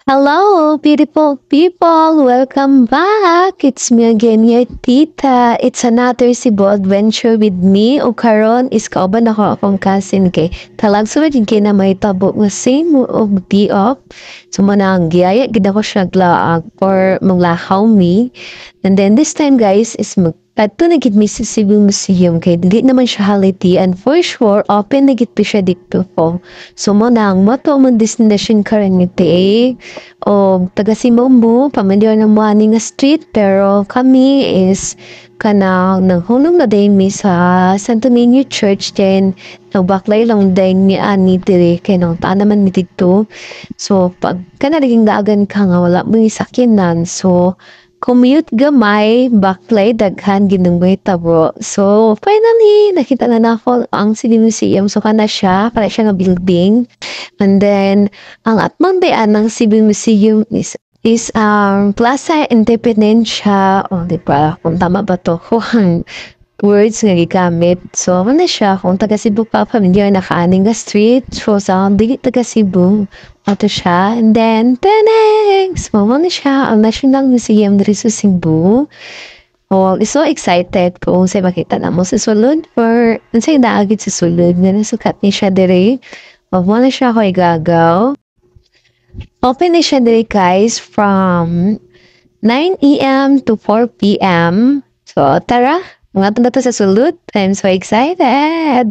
Hello, beautiful people! Welcome back! It's me again, your tita. It's another Cebu adventure with me. O karon is kauban ako akong cousin kay talag sulod yung kay na may tabo nga same og di up. So manang giyaya gid ako siya glaag for maglahaw me. And then this time guys is Adto na gid mi sa Cebu Museum kay dili naman siya haliti and for sure open na gid pa siya dito po. So mo nang moto mo destination karon ni o taga Simombo, pamilyar na mo ani nga street pero kami is kanang nanghunong na din mi sa Santo Niño Church then nagbaklay lang din ni ani diri kay nang taan naman mi dito. So pag kana naging daagan ka nga wala mo sakyanan so commute gamay, baklay, daghan, ginunggoy tabo. So, finally, nakita na nako ang City Museum. So, kana siya, para siya nga building. And then, ang atman bayan ng Cebu Museum is Plaza Independencia. O, di ba? Kung tama ba to? Kung words nga gigamit. So, ano siya? Kung taga Cebu ka, familiar na kaaning nga street. So, sa di taga Cebu. Ato siya. And then, teneks! Mama na siya ang National Museum diri sa Cebu. Oh, so excited kung sa makita na mo sa sulod for unsay naagid sa sulod nga nasukat ni siya diri. Mama na siya ko igagaw. Open na siya diri guys from 9 a.m. to 4 p.m. So, tara! Mga tanda to sa sulod. I'm so excited!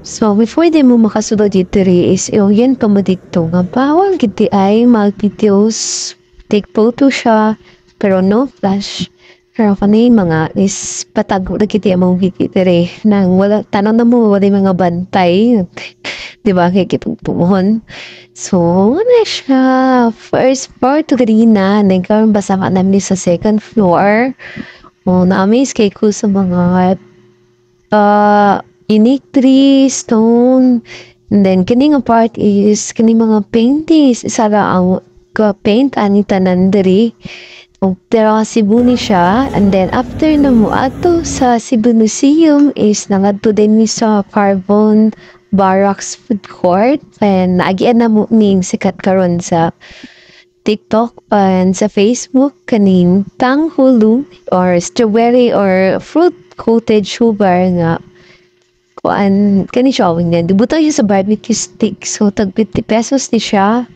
So, before di mo makasulod dito is yan pa mo dito nga bawal giti ay mag-videos, take photo siya, pero no flash. Pero kanay mga is patago na kiti ang mga dito nang wala, tanong na mo wala mga bantay. Di ba kay kitugtungon. So, ano siya, first floor to ganina, nagkaroon basa ka namin sa second floor. O, na-amaze kay ko sa mga unique tree, stone, and then kini nga part is kini mga paintings isa ra ang paint ani tanan diri og pero Cebu ni siya and then after na mo ato sa Cebu Museum is nangadto din ni sa Carbon Barracks Food Court and nagian na mo ning sikat karon sa TikTok and sa Facebook kaning tanghulu or strawberry or fruit coated sugar nga kani showing din. Dibutang siya sa barbecue stick. So, tag 50 pesos ni siya.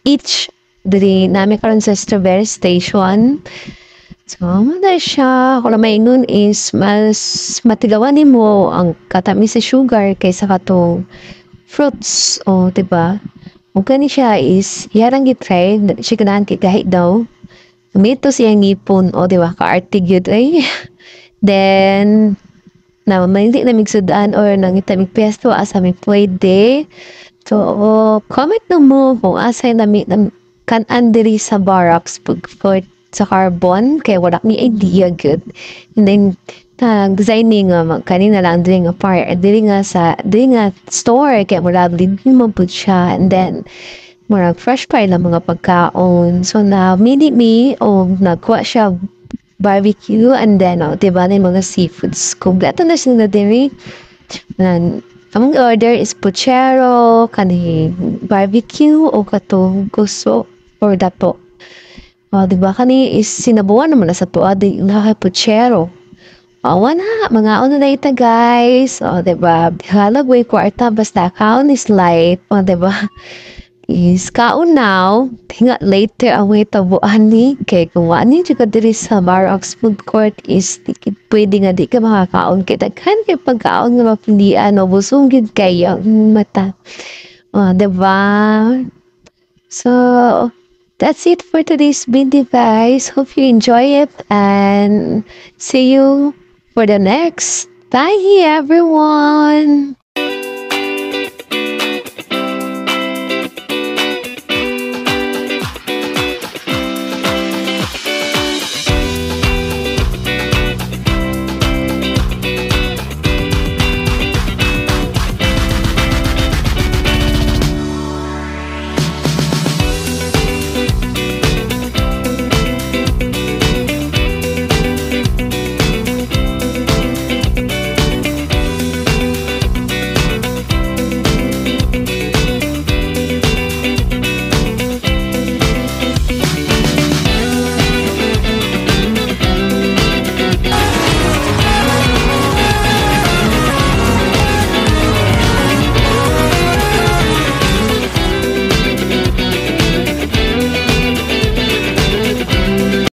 Each, diri namin karon sa Strawberry Station. So, mada siya. Kung may nun is, mas matigawan ni mo ang katami sa sugar kaysa katong fruits. O, diba? Kung kani siya is, yarang gitry. Siya ganahan kahit daw. Umito siyang ngipon. O, diba? Ka-artig yun ay. Then, na hindi na migsudan or nangita migpesto asa mi pwede. So, comment na mo kung asay na kan-an diri sa barracks for sa carbon kay wala mi idea good. And then designing kanina lang diri nga part diri nga store kay wala din mo pud siya and then murag fresh pa lang mga pagkaon. So na mini me o nagkuha siya barbecue and then diba na yung mga seafoods kompleto na sila diri among order is puchero kani barbecue o katong gusto or dato diba kani is sinabuan naman na sa tuwa di lahat puchero awan na mga ano na ita guys diba halag way kwarta basta kaon is light diba is kaon now tinga later ang way tabuan ni kay kung wani juga diri sa Barracks Food Court is pwede nga di ka makakaon kay daghan kay pagkaon nga mapilian o busong gid kay ang mata diba so that's it for today's video guys, hope you enjoy it and see you for the next. Bye everyone.